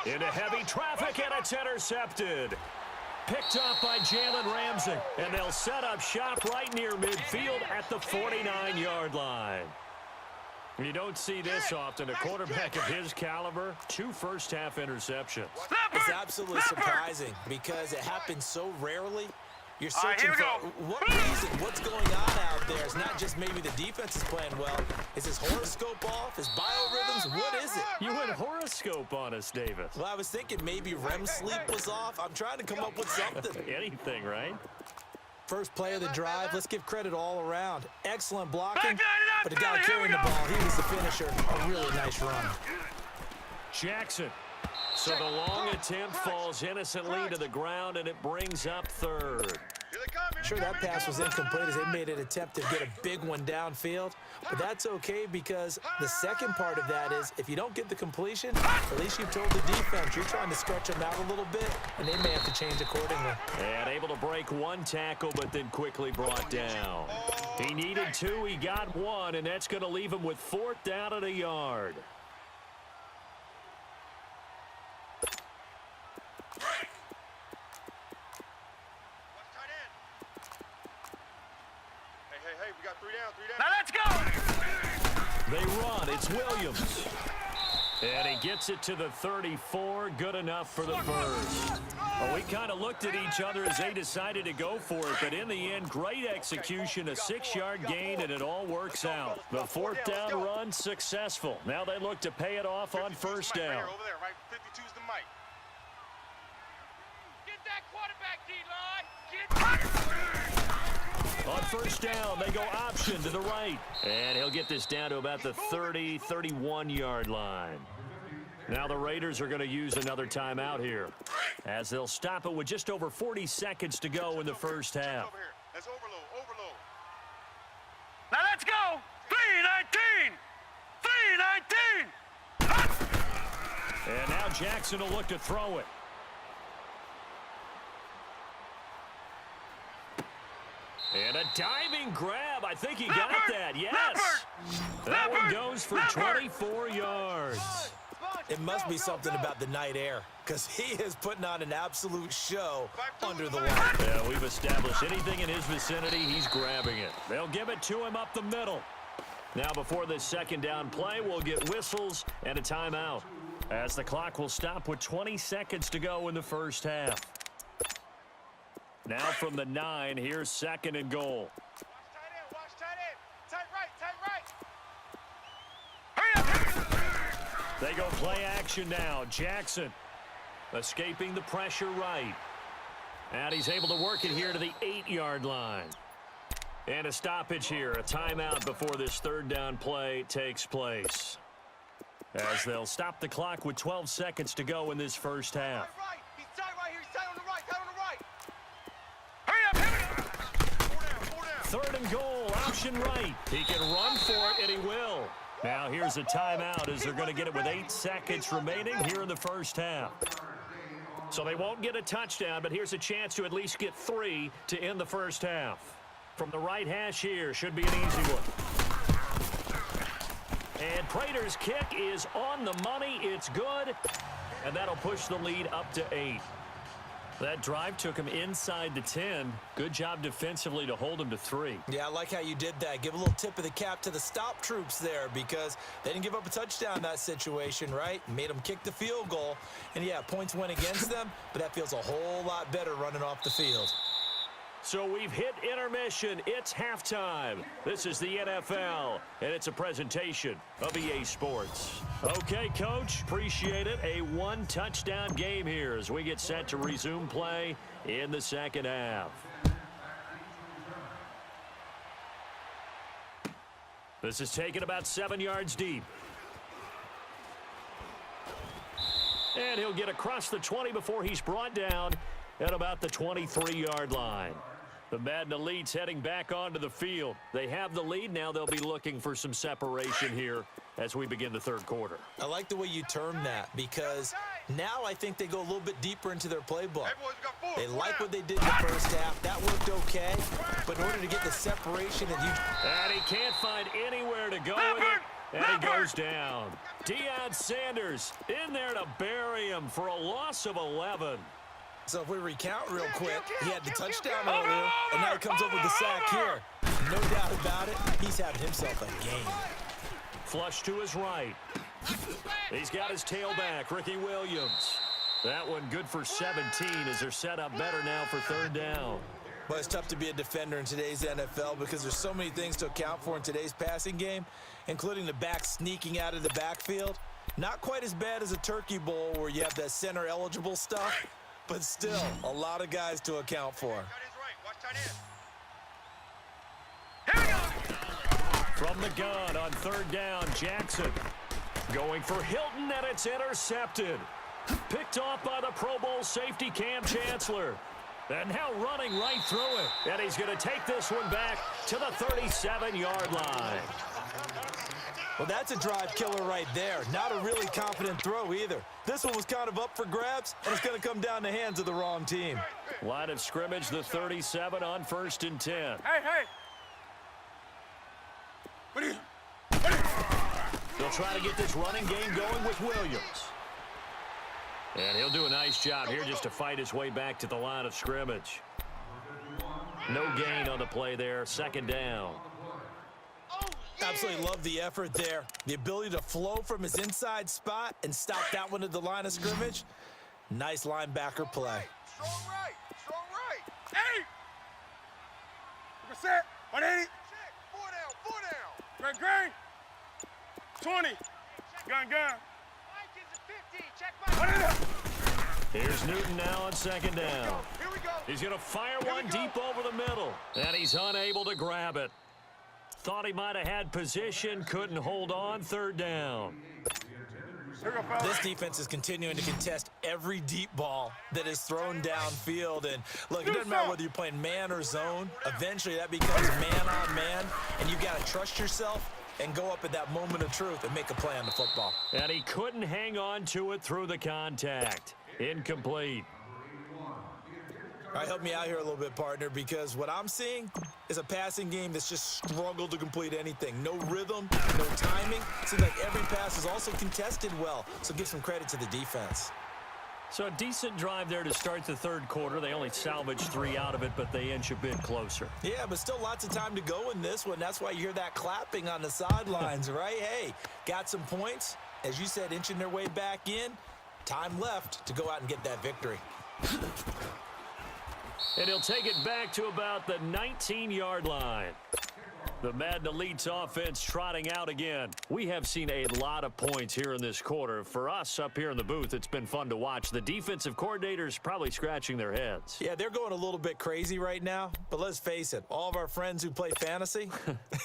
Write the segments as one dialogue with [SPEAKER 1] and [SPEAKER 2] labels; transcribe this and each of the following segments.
[SPEAKER 1] Into heavy traffic, and it's intercepted. Picked up by Jalen Ramsey, and they'll set up shop right near midfield at the 49-yard line. You don't see this often. A quarterback of his caliber, 2 first-half interceptions.
[SPEAKER 2] It's absolutely surprising because it happens so rarely. You're searching for what reason, what's going on out there. It's not just maybe the defense is playing well. Is his horoscope off? His biorhythms? What is it?
[SPEAKER 1] You went horoscope on us, Davis.
[SPEAKER 2] Well, I was thinking maybe REM sleep was off. I'm trying to come up with something.
[SPEAKER 1] Anything, right?
[SPEAKER 2] First play of the drive. Let's give credit all around. Excellent blocking, but the guy carrying the ball, he was the finisher. A really nice run.
[SPEAKER 1] Jackson. So the long attempt falls innocently to the ground, and it brings up third.
[SPEAKER 2] Sure, that pass was incomplete as they made an attempt to get a big one downfield, but that's okay because the second part of that is if you don't get the completion, at least you've told the defense you're trying to stretch them out a little bit, and they may have to change accordingly.
[SPEAKER 1] And able to break 1 tackle, but then quickly brought down. He needed 2, he got 1, and that's going to leave him with 4th down and a yard.
[SPEAKER 3] Now let's go!
[SPEAKER 1] They run. It's Williams. And he gets it to the 34. Good enough for the first. Well, we kind of looked at each other as they decided to go for it. But in the end, great execution, a 6-yard gain, and it all works out. The 4th down run successful. Now they look to pay it off on first down.
[SPEAKER 3] Over there, right? 52's the mic. Get that quarterback, D-line.
[SPEAKER 1] On first down, they go option to the right. And he'll get this down to about the 30, 31-yard line. Now the Raiders are going to use another timeout here, as they'll stop it with just over 40 seconds to go in the first half.
[SPEAKER 3] That's overload. Now let's go. 3-19.
[SPEAKER 1] And now Jackson will look to throw it. And a diving grab. I think he got that. Yes. That one goes for 24 yards.
[SPEAKER 2] It must be something about the night air because he is putting on an absolute show under the water.
[SPEAKER 1] Yeah, we've established anything in his vicinity, he's grabbing it. They'll give it to him up the middle. Now before this second down play, we'll get whistles and a timeout, as the clock will stop with 20 seconds to go in the first half. Now from the 9, here's 2nd and goal.
[SPEAKER 3] Watch tight end. Tight right. Hurry up.
[SPEAKER 1] They go play action now. Jackson escaping the pressure right. And he's able to work it here to the 8-yard line. And a stoppage here, a timeout before this 3rd down play takes place, as they'll stop the clock with 12 seconds to go in this first half.
[SPEAKER 3] He's tight right here. He's tight on the right.
[SPEAKER 1] 3rd and goal, option right. He can run for it, and he will. Now here's a timeout as they're going to get it with 8 seconds remaining here in the first half. So they won't get a touchdown, but here's a chance to at least get 3 to end the first half. From the right hash here, should be an easy one. And Prater's kick is on the money. It's good, and that'll push the lead up to 8. That drive took him inside the 10. Good job defensively to hold him to 3.
[SPEAKER 2] Yeah, I like how you did that. Give a little tip of the cap to the stop troops there because they didn't give up a touchdown in that situation, right? Made them kick the field goal. And, yeah, points went against them, but that feels a whole lot better running off the field.
[SPEAKER 1] So we've hit intermission. It's halftime. This is the NFL, and it's a presentation of EA Sports. Okay, Coach, appreciate it. A 1-touchdown game here as we get set to resume play in the second half. This is taken about 7 yards deep. And he'll get across the 20 before he's brought down at about the 23-yard line. The Madden Elite's heading back onto the field. They have the lead. Now they'll be looking for some separation here as we begin the 3rd quarter.
[SPEAKER 2] I like the way you term that because now I think they go a little bit deeper into their playbook. They like what they did in the first half. That worked okay. But in order to get the separation and
[SPEAKER 1] he can't find anywhere to go with it. And he goes down. Deion Sanders in there to bury him for a loss of 11.
[SPEAKER 2] So if we recount real quick, he had the touchdown earlier, and now he comes up with the sack here. No doubt about it, he's having himself a game.
[SPEAKER 1] Flush to his right. He's got his tailback, Ricky Williams. That one good for 17 as they're set up better now for third down.
[SPEAKER 2] Well, it's tough to be a defender in today's NFL because there's so many things to account for in today's passing game, including the back sneaking out of the backfield. Not quite as bad as a turkey bowl where you have that center-eligible stuff, but still a lot of guys to account for.
[SPEAKER 1] From the gun on third down, Jackson going for Hilton, and it's intercepted. Picked off by the Pro Bowl safety Cam Chancellor. And now running right through it. And he's going to take this one back to the 37-yard line.
[SPEAKER 2] Well, that's a drive killer right there. Not a really confident throw either. This one was kind of up for grabs, and it's going to come down the hands of the wrong team.
[SPEAKER 1] Line of scrimmage, the 37 on 1st and 10.
[SPEAKER 3] Hey!
[SPEAKER 1] They'll try to get this running game going with Williams. And he'll do a nice job here just to fight his way back to the line of scrimmage. No gain on the play there. Second down.
[SPEAKER 2] Absolutely love the effort there. The ability to flow from his inside spot and stop that one at the line of scrimmage. Nice linebacker play.
[SPEAKER 3] Strong right. Hey! Percent. 180. Four down. Green. 20. Gun. Mike is a 50. Check Mike.
[SPEAKER 1] Here's Newton now on second down.
[SPEAKER 3] Here we go.
[SPEAKER 1] He's going to fire one deep over the middle. And he's unable to grab it. Thought he might have had position, couldn't hold on, third down.
[SPEAKER 2] This defense is continuing to contest every deep ball that is thrown downfield. And look, it doesn't matter whether you're playing man or zone. Eventually that becomes man on man, and you've got to trust yourself and go up at that moment of truth and make a play on the football.
[SPEAKER 1] And he couldn't hang on to it through the contact. Incomplete.
[SPEAKER 2] All right, help me out here a little bit, partner, because what I'm seeing is a passing game that's just struggled to complete anything. No rhythm, no timing. Seems like every pass is also contested well, so give some credit to the defense.
[SPEAKER 1] So a decent drive there to start the third quarter. They only salvaged 3 out of it, but they inch a bit closer.
[SPEAKER 2] Yeah, but still lots of time to go in this one. That's why you hear that clapping on the sidelines, right? Hey, got some points. As you said, inching their way back in. Time left to go out and get that victory.
[SPEAKER 1] And he'll take it back to about the 19-yard line. The Madden Elite's offense trotting out again. We have seen a lot of points here in this quarter. For us up here in the booth, it's been fun to watch. The defensive coordinators probably scratching their heads.
[SPEAKER 2] Yeah, they're going a little bit crazy right now. But let's face it, all of our friends who play fantasy,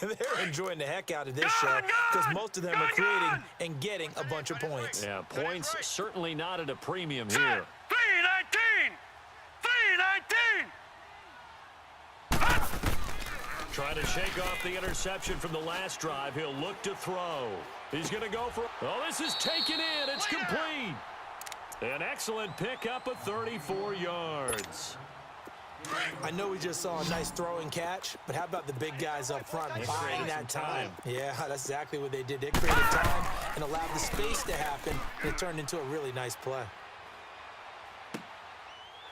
[SPEAKER 2] they're enjoying the heck out of this show because most of them are creating and getting a bunch of points.
[SPEAKER 1] Yeah, points certainly not at a premium here.
[SPEAKER 3] 319.
[SPEAKER 1] Trying to shake off the interception from the last drive. He'll look to throw. He's going to go for... Oh, this is taken in. It's complete. An excellent pickup of 34 yards.
[SPEAKER 2] I know we just saw a nice throw and catch, but how about the big guys up front buying that time? Yeah, that's exactly what they did. They created time and allowed the space to happen, and it turned into a really nice play.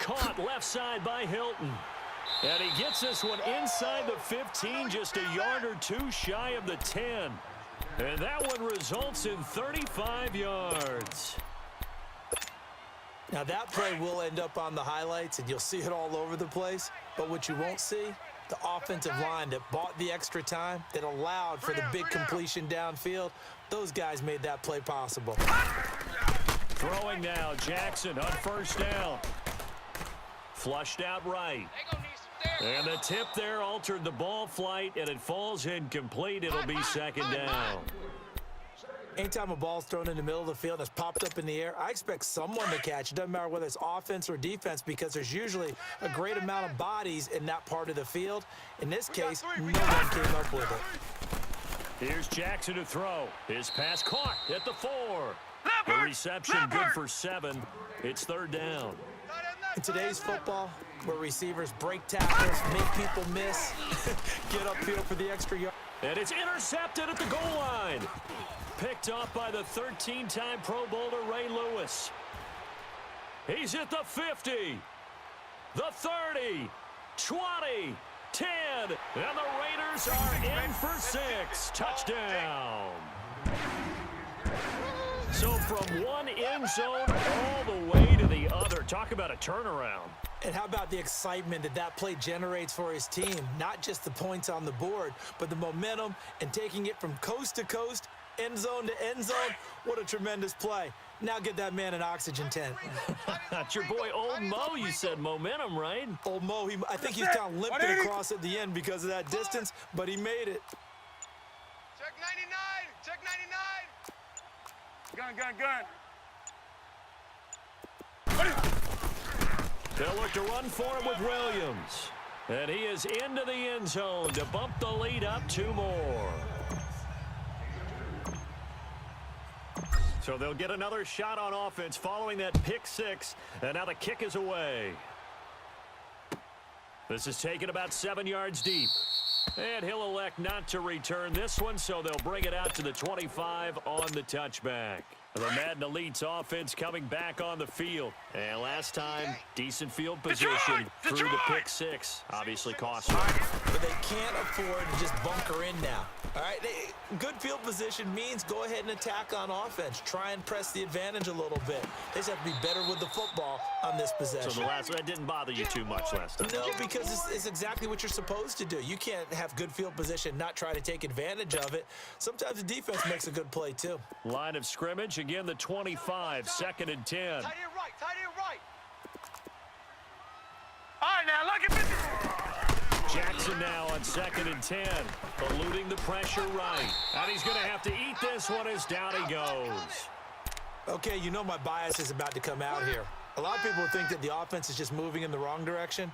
[SPEAKER 1] Caught left side by Hilton. And he gets this one inside the 15, just a yard or two shy of the 10. And that one results in 35 yards.
[SPEAKER 2] Now that play will end up on the highlights, and you'll see it all over the place. But what you won't see, the offensive line that bought the extra time, that allowed for the big completion downfield, those guys made that play possible.
[SPEAKER 1] Throwing now, Jackson on first down. Flushed out right. And the tip there altered the ball flight, and it falls incomplete. It'll be second down.
[SPEAKER 2] Anytime a ball's thrown in the middle of the field and it's popped up in the air, I expect someone to catch. It doesn't matter whether it's offense or defense because there's usually a great amount of bodies in that part of the field. In this case, no one came up with it.
[SPEAKER 1] Here's Jackson to throw. His pass caught at the 4. The reception good for 7. It's third down.
[SPEAKER 2] In today's football, where receivers break tackles, make people miss, get upfield for the extra yard.
[SPEAKER 1] And it's intercepted at the goal line. Picked off by the 13-time Pro Bowler Ray Lewis. He's at the 50, the 30, 20, 10, and the Raiders are in for 6. Touchdown. So from one end zone all the way to the other. Talk about a turnaround.
[SPEAKER 2] And how about the excitement that that play generates for his team? Not just the points on the board, but the momentum and taking it from coast to coast, end zone to end zone. What a tremendous play. Now get that man an oxygen tent.
[SPEAKER 1] That's your boy Old Mo, you said. Momentum, right?
[SPEAKER 2] Old Mo, I think he's kind of limping across at the end because of that distance, but he made it.
[SPEAKER 3] Check 99. Check 99. Gun.
[SPEAKER 1] They'll look to run for it with Williams. And he is into the end zone to bump the lead up 2 more. So they'll get another shot on offense following that pick 6. And now the kick is away. This is taken about 7 yards deep. And he'll elect not to return this one, so they'll bring it out to the 25 on the touchback. The Madden Elite's offense coming back on the field. And last time, decent field position through the pick 6. Obviously cost them.
[SPEAKER 2] But they can't afford to just bunker in now. All right, good field position means go ahead and attack on offense. Try and press the advantage a little bit. They just have to be better with the football on this possession.
[SPEAKER 1] So the last one didn't bother you too much last time?
[SPEAKER 2] No, because it's exactly what you're supposed to do. You can't have good field position, not try to take advantage of it. Sometimes the defense makes a good play, too.
[SPEAKER 1] Line of scrimmage, again, the 25, 2nd and 10.
[SPEAKER 3] Tight end right. All right, now, look at this.
[SPEAKER 1] Jackson now on 2nd and 10, eluding the pressure right. And he's going to have to eat this one as down he goes.
[SPEAKER 2] Okay, you know my bias is about to come out here. A lot of people think that the offense is just moving in the wrong direction.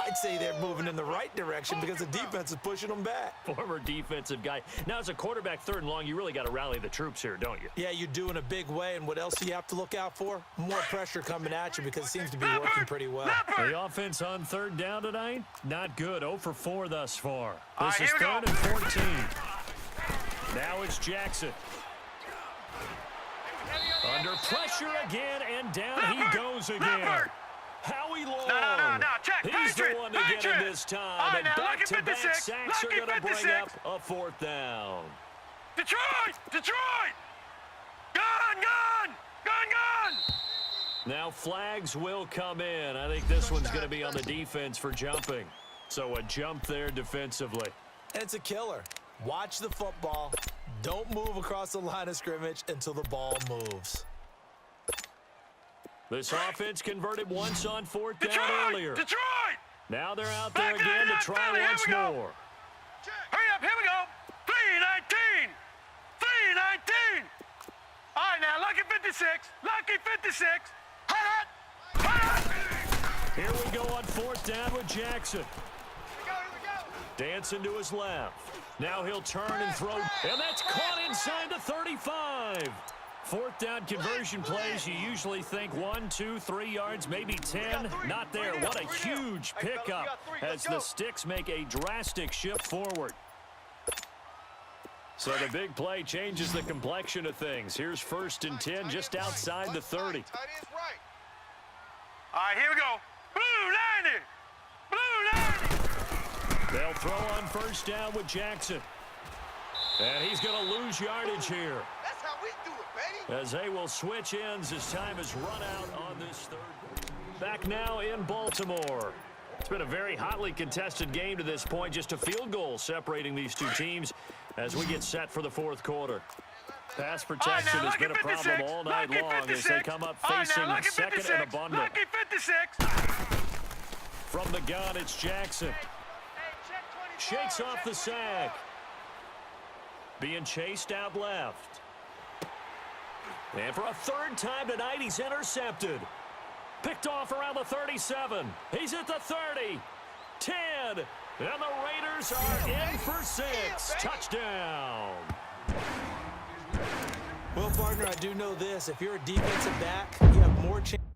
[SPEAKER 2] I'd say they're moving in the right direction because the defense is pushing them back.
[SPEAKER 1] Former defensive guy. Now, as a quarterback 3rd and long, you really got to rally the troops here, don't you?
[SPEAKER 2] Yeah, you do in a big way. And what else do you have to look out for? More pressure coming at you because it seems to be working pretty well.
[SPEAKER 1] The offense on 3rd down tonight, not good. 0 for 4 thus far.
[SPEAKER 3] All
[SPEAKER 1] This
[SPEAKER 3] right,
[SPEAKER 1] is
[SPEAKER 3] here we
[SPEAKER 1] 3rd
[SPEAKER 3] go.
[SPEAKER 1] and 14. Now it's Jackson. Under pressure again, and down he goes again. Howie Long.
[SPEAKER 3] No. Check.
[SPEAKER 1] He's the
[SPEAKER 3] Patriot.
[SPEAKER 1] one to get him this time.
[SPEAKER 3] All right,
[SPEAKER 1] And
[SPEAKER 3] now, look at
[SPEAKER 1] back-to-back
[SPEAKER 3] 56.
[SPEAKER 1] sacks are
[SPEAKER 3] Look
[SPEAKER 1] going
[SPEAKER 3] at
[SPEAKER 1] to bring
[SPEAKER 3] 56.
[SPEAKER 1] up a 4th down.
[SPEAKER 3] Detroit. Gun.
[SPEAKER 1] Now flags will come in. I think this one's going to be on the defense for jumping. So a jump there defensively.
[SPEAKER 2] And it's a killer. Watch the football. Don't move across the line of scrimmage until the ball moves.
[SPEAKER 1] This offense converted once on 4th down earlier.
[SPEAKER 3] Detroit.
[SPEAKER 1] Now they're out there again to try once more.
[SPEAKER 3] Hurry up, here we go. 319. All right, now, lucky 56. Hut.
[SPEAKER 1] Here we go on 4th down with Jackson.
[SPEAKER 3] Here we go.
[SPEAKER 1] Dancing to his left. Now he'll turn and throw. And that's caught inside the 35. 4th down conversion plays, you usually think 1, 2, 3 yards, maybe 10. Not there. What a huge pickup as the sticks make a drastic shift forward. So the big play changes the complexion of things. Here's 1st and 10 just outside the 30.
[SPEAKER 3] Tight end's right. All right, here we go. Blue 90.
[SPEAKER 1] They'll throw on 1st down with Jackson. And he's going to lose yardage here.
[SPEAKER 3] That's how we do it, baby.
[SPEAKER 1] As they will switch ends as time is run out on this 3rd. Back now in Baltimore. It's been a very hotly contested game to this point. Just a field goal separating these two teams as we get set for the 4th quarter. Pass protection has been a problem all night long as they come up facing 2nd and a bundle.
[SPEAKER 3] Lucky 56.
[SPEAKER 1] From the gun, it's Jackson. Shakes off the sack. Being chased out left. And for a 3rd time tonight, he's intercepted. Picked off around the 37. He's at the 30. 10. And the Raiders are in for 6. Touchdown.
[SPEAKER 2] Well, partner, I do know this. If you're a defensive back, you have more chance.